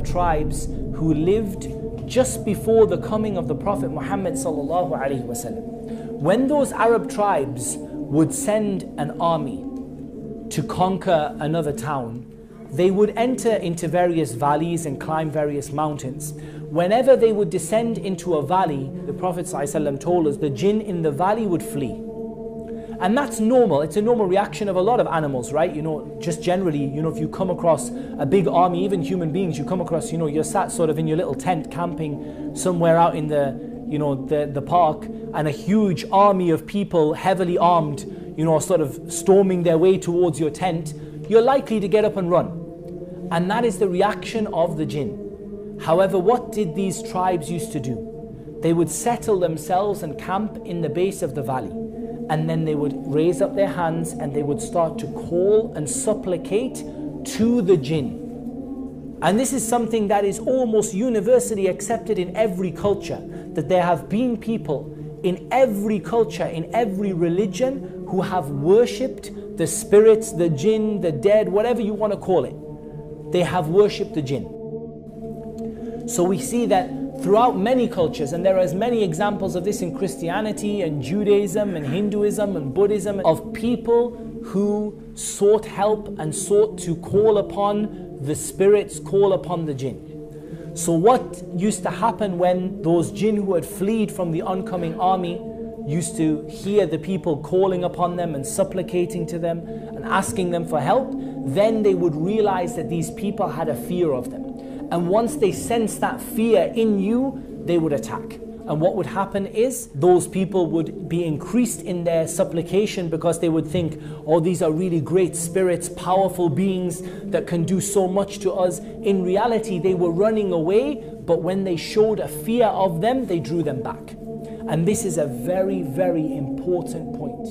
Arab tribes who lived just before the coming of the Prophet Muhammad sallallahu alaihi wasallam. When those Arab tribes would send an army to conquer another town, they would enter into various valleys and climb various mountains. Whenever they would descend into a valley, the Prophet ﷺ told us the jinn in the valley would flee. And that's normal. It's a normal reaction of a lot of animals, right? Just generally, if you come across a big army, even human beings, you come across, you're sat sort of in your little tent camping somewhere out in the park, and a huge army of people, heavily armed, sort of storming their way towards your tent, you're likely to get up and run. And that is the reaction of the jinn. However, what did these tribes used to do? They would settle themselves and camp in the base of the valley. And then they would raise up their hands and they would start to call and supplicate to the jinn. And this is something that is almost universally accepted in every culture, that there have been people in every culture, in every religion, who have worshipped the spirits, the jinn, the dead, whatever you want to call it. They have worshipped the jinn. So we see that throughout many cultures, and there are as many examples of this in Christianity and Judaism and Hinduism and Buddhism, of people who sought help and sought to call upon the spirits, call upon the jinn. So what used to happen when those jinn who had fled from the oncoming army used to hear the people calling upon them and supplicating to them and asking them for help, then they would realize that these people had a fear of them. And once they sensed that fear in you, they would attack. And what would happen is those people would be increased in their supplication, because they would think, oh, these are really great spirits, powerful beings that can do so much to us. In reality, they were running away, but when they showed a fear of them, they drew them back. And this is a very, very important point.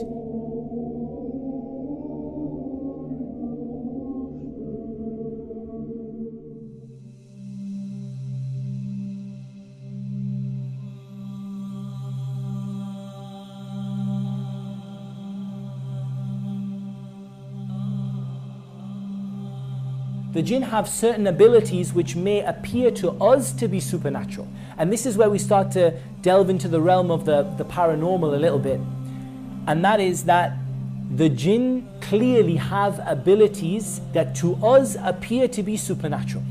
The jinn have certain abilities which may appear to us to be supernatural. And this is where we start to delve into the realm of the paranormal a little bit. And that is that the jinn clearly have abilities that to us appear to be supernatural.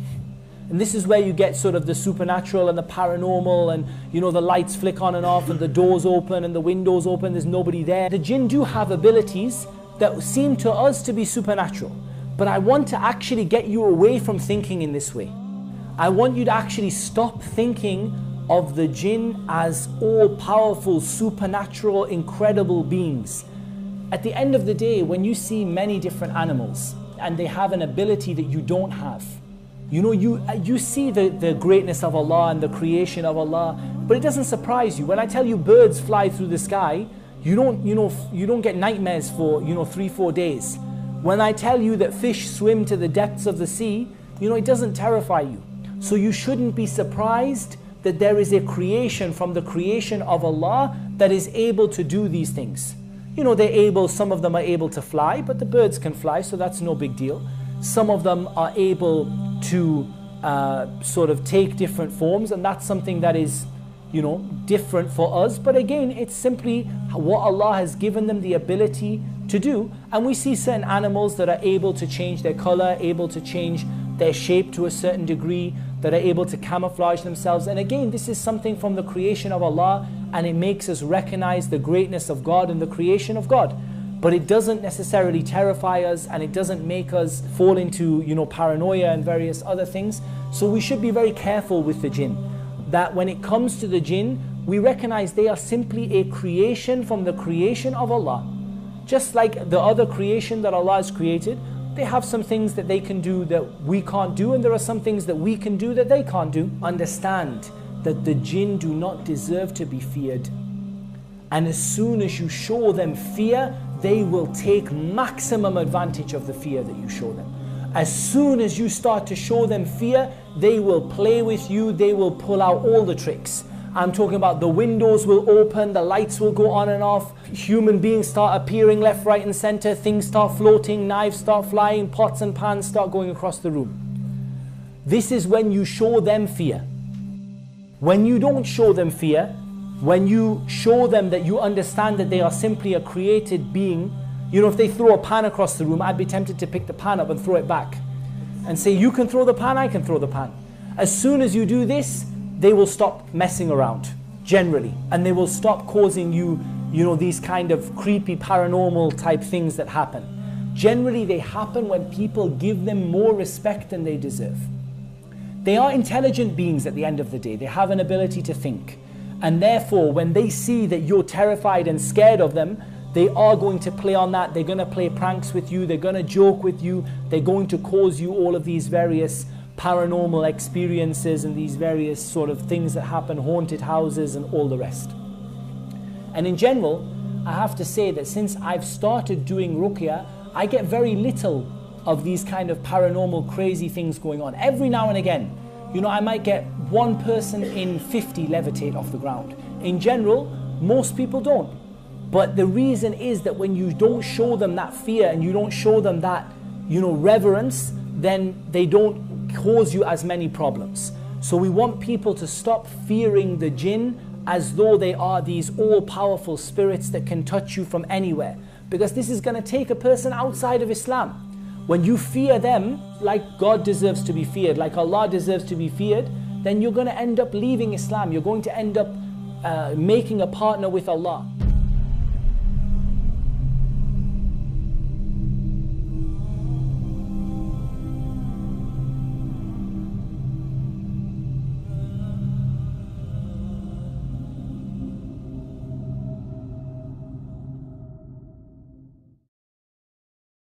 And this is where you get sort of the supernatural and the paranormal, and the lights flick on and off and the doors open and the windows open, there's nobody there. The jinn do have abilities that seem to us to be supernatural. But I want to actually get you away from thinking in this way. I want you to actually stop thinking of the jinn as all-powerful, supernatural, incredible beings. At the end of the day, when you see many different animals and they have an ability that you don't have, you see the greatness of Allah and the creation of Allah, but it doesn't surprise you. When I tell you birds fly through the sky, you don't get nightmares for 3-4 days. When I tell you that fish swim to the depths of the sea, it doesn't terrify you. So you shouldn't be surprised that there is a creation from the creation of Allah that is able to do these things. Some of them are able to fly, but the birds can fly, so that's no big deal. Some of them are able to sort of take different forms, and that's something that is different for us. But again, it's simply what Allah has given them the ability to do. And we see certain animals that are able to change their color, able to change their shape to a certain degree, that are able to camouflage themselves. And again, this is something from the creation of Allah, and it makes us recognize the greatness of God and the creation of God. But it doesn't necessarily terrify us, and it doesn't make us fall into paranoia and various other things. So we should be very careful with the jinn, that when it comes to the jinn, we recognize they are simply a creation from the creation of Allah. Just like the other creation that Allah has created, they have some things that they can do that we can't do, and there are some things that we can do that they can't do. Understand that the jinn do not deserve to be feared. And as soon as you show them fear, they will take maximum advantage of the fear that you show them. As soon as you start to show them fear, they will play with you, they will pull out all the tricks. I'm talking about the windows will open, the lights will go on and off, human beings start appearing left, right and center, things start floating, knives start flying, pots and pans start going across the room. This is when you show them fear. When you don't show them fear, when you show them that you understand that they are simply a created being, you know, if they throw a pan across the room, I'd be tempted to pick the pan up and throw it back and say, you can throw the pan, I can throw the pan. As soon as you do this, they will stop messing around, generally, and they will stop causing you, you know, these kind of creepy paranormal type things that happen. Generally, they happen when people give them more respect than they deserve. They are intelligent beings at the end of the day. They have an ability to think. And therefore, when they see that you're terrified and scared of them, they are going to play on that. They're going to play pranks with you. They're going to joke with you. They're going to cause you all of these various paranormal experiences and these various sort of things that happen, haunted houses and all the rest. And in general, I have to say that since I've started doing ruqya, I get very little of these kind of paranormal crazy things going on. Every now and again, you know, I might get one person in 50 levitate off the ground. In general, most people don't. But the reason is that when you don't show them that fear and you don't show them that, you know, reverence, then they don't cause you as many problems. So we want people to stop fearing the jinn as though they are these all-powerful spirits that can touch you from anywhere. Because this is going to take a person outside of Islam. When you fear them like God deserves to be feared, like Allah deserves to be feared, then you're going to end up leaving Islam. You're going to end up making a partner with Allah.